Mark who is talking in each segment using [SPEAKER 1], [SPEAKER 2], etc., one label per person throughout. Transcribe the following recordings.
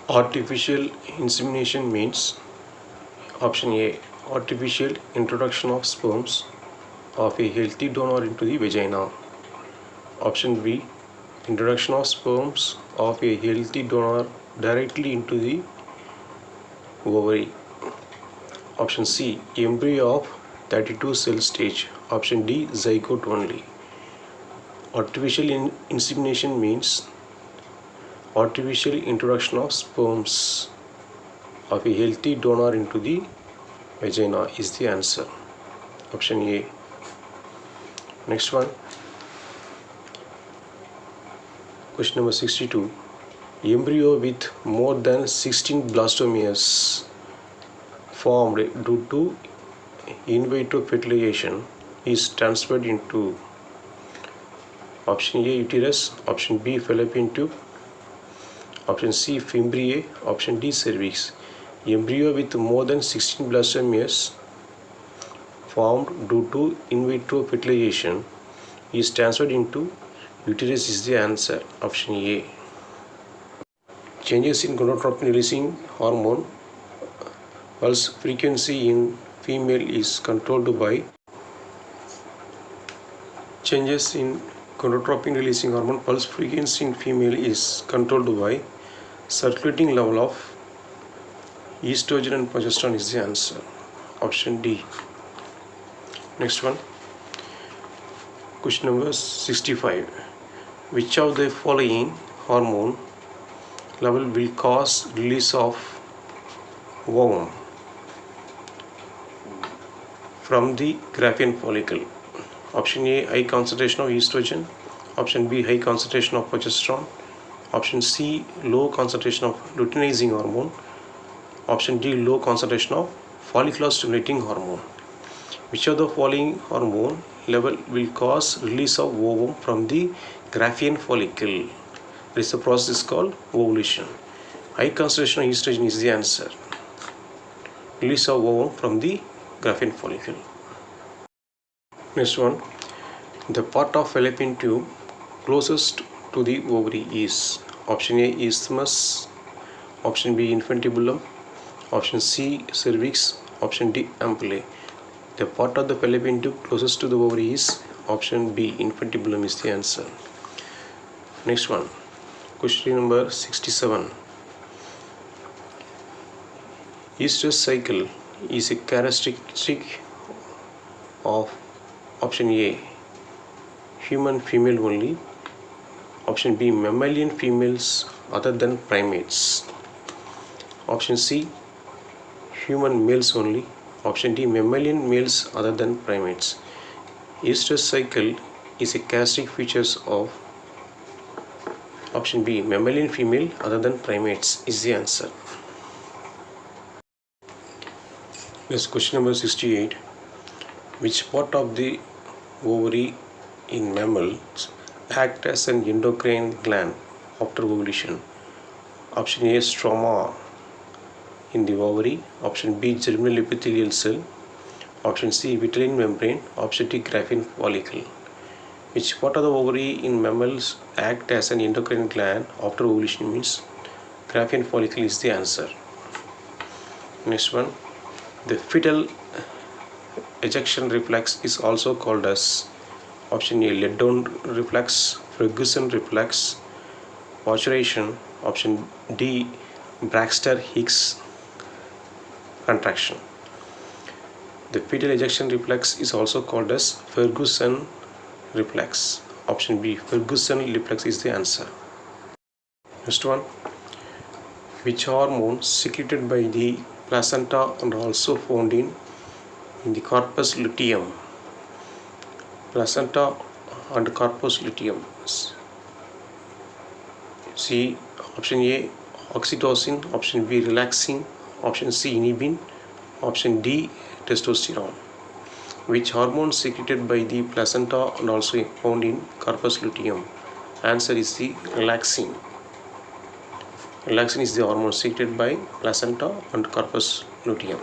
[SPEAKER 1] Artificial insemination means option A. Artificial introduction of sperms of a healthy donor into the vagina. Option B. Introduction of sperms of a healthy donor directly into the ovary. Option C. Embryo of 32 cell stage. Option D. Zygote only. Artificial insemination means artificial introduction of sperms of a healthy donor into the vagina is the answer. Option A. Next one. Question number 62. Embryo with more than 16 blastomeres formed due to in vitro fertilization is transferred into option A. Uterus, option B. fallopian tube, option C. fimbriae, option D. cervix. Embryo with more than 16 blastomeres formed due to in vitro fertilization is transferred into uterus is the answer. Option A. Changes in gonadotropin releasing hormone pulse frequency in female is controlled by changes in gonadotropin releasing hormone pulse frequency in female is controlled by circulating level of estrogen and progesterone is the answer. Option D. Next one. Question number 65. Which of the following hormone level will cause release of ovum from the Graafian follicle? Option A. High concentration of estrogen. Option B. High concentration of progesterone. Option C. Low concentration of luteinizing hormone. Option D. Low concentration of follicular stimulating hormone. Which of the following hormone level will cause release of ovum from the Graafian follicle? This process is called ovulation. High concentration of estrogen is the answer. Release of ovum from the Graafian follicle. Next one. The part of fallopian tube closest to the ovary is option A. isthmus, option B. infundibulum, option C. cervix, option D. ampullae. The part of the fallopian tube closest to the ovary is option B. infundibulum is the answer. Next one. Question number 67. Estrous cycle is a characteristic of option A. human female only, option B. mammalian females other than primates, option C. human males only, option D. mammalian males other than primates. Estrous cycle is a characteristic features of option B. mammalian female other than primates is the answer. Next, question number 68. Which part of the ovary in mammals act as an endocrine gland after ovulation? Option A. stroma in the ovary, option B. germinal epithelial cell, option C. vitelline membrane, option D. Graafian follicle. Which part of the ovary in mammals act as an endocrine gland after ovulation means Graafian follicle is the answer. Next one. The fetal ejection reflex is also called as option A. let down reflex, Ferguson reflex, parturition, option D. Braxton Hicks contraction. The fetal ejection reflex is also called as Ferguson reflex. Option B. Ferguson reflex is the answer. Next one. Which hormone secreted by the placenta and also found in the corpus luteum? Placenta and corpus luteum. C. Option A. oxytocin, option B. relaxin, option C. inhibin, option D. testosterone. Which hormone secreted by the placenta and also found in corpus luteum? Answer is the relaxin. Relaxin is the hormone secreted by placenta and corpus luteum.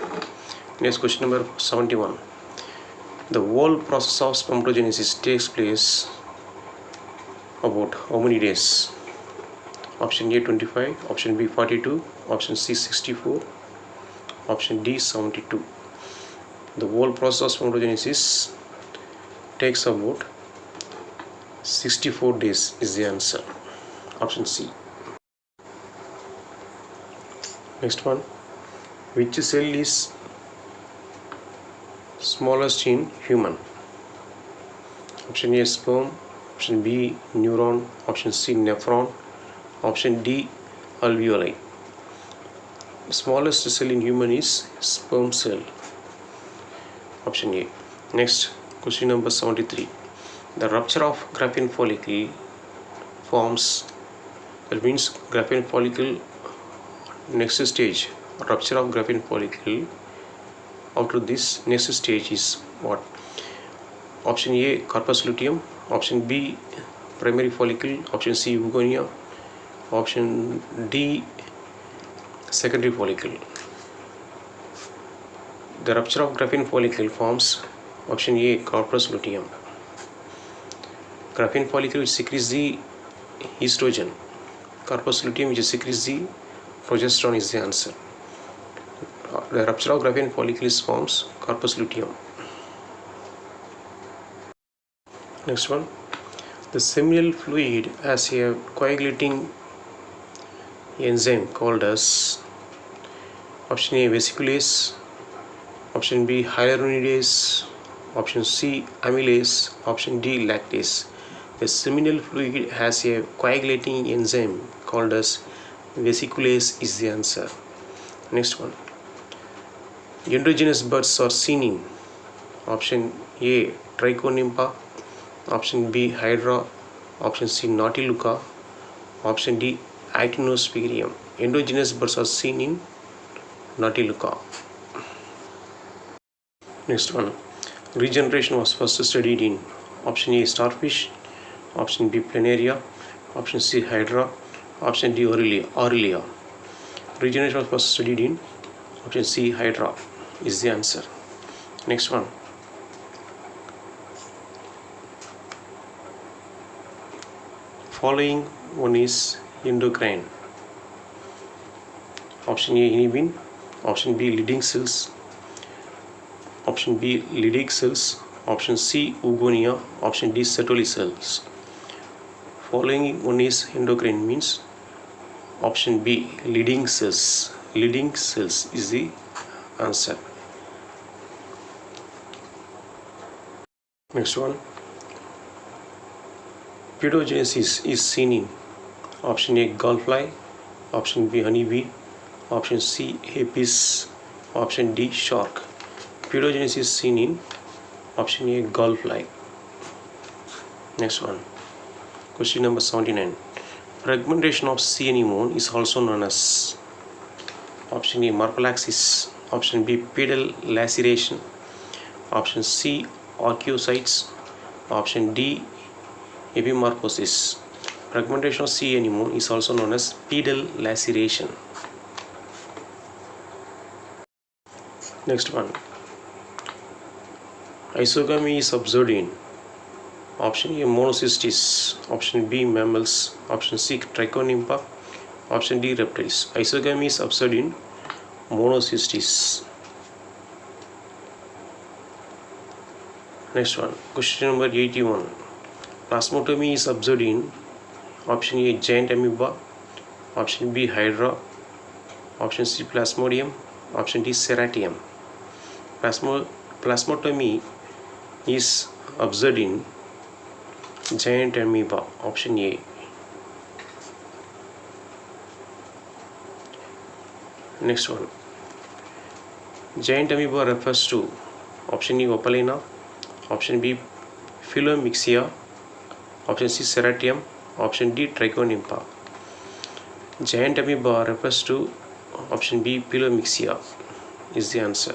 [SPEAKER 1] Next, question number 71. The whole process of spermatogenesis takes place about how many days? option A 25, option B 42, option C 64, option D 72. The whole process of spermatogenesis takes about 64 days is the answer. Option C. Next one. Which cell is smallest in human? Option A sperm, option B neuron, option C nephron, option D alveoli. The smallest cell in human is sperm cell. Option A. Next, question number 73. The rupture of Graafian follicle forms, that means Graafian follicle next stage, rupture of Graafian follicle. After this, next stage is what? Option A corpus luteum, option B primary follicle, option C oogonia, option D secondary follicle. The rupture of Graafian follicle forms option A corpus luteum. Graafian follicle secretes the estrogen. Corpus luteum which secretes the progesterone is the answer. The rupture of Graafian follicle forms corpus luteum. Next one. The seminal fluid has a coagulating enzyme called as option A vesiculase, option B hyaluronidase, option C amylase, option D lactase. The seminal fluid has a coagulating enzyme called as vesiculase is the answer. Next one. Endogenous buds are seen in option A trichonympha, option B hydra, option C nautilus, option D actinosphaerium. Endogenous buds are seen in nautilus. Next one. Regeneration was first studied in option A starfish, option B planaria, option C hydra, option D aurelia. Regeneration was first studied in option C hydra is the answer. Next one. Following one is endocrine. Option A inhibin, option B leading cells, option B Leydig cells, option C oogonia, option D Sertoli cells. Following one is endocrine means option B leading cells. Leading cells is the answer. Next one. Pedogenesis is seen in option A gallfly, option B honeybee, option C apis, option D shark. Pedogenesis is seen in option A gallfly. Next one. Question number 79. Fragmentation of sea anemone is also known as option A morphollaxis, option B pedal laceration, option C archaeocytes, option D epimorphosis. Fragmentation of sea anemone is also known as pedal laceration. Next one. Isogamy is observed in option A monocystis, option B mammals, option C trichonympha, option D reptiles. Isogamy is observed in monocystis. Next one. Question number 81. Plasmotomy is observed in option A giant amoeba, option B hydra, option C plasmodium, option D ceratium. Plasmotomy is observed in giant amoeba, option A. Next one. Giant amoeba refers to option E opalina, option B phylomyxia, option C ceratium, option D trichonympha. Giant amoeba refers to option B phylomyxia is the answer.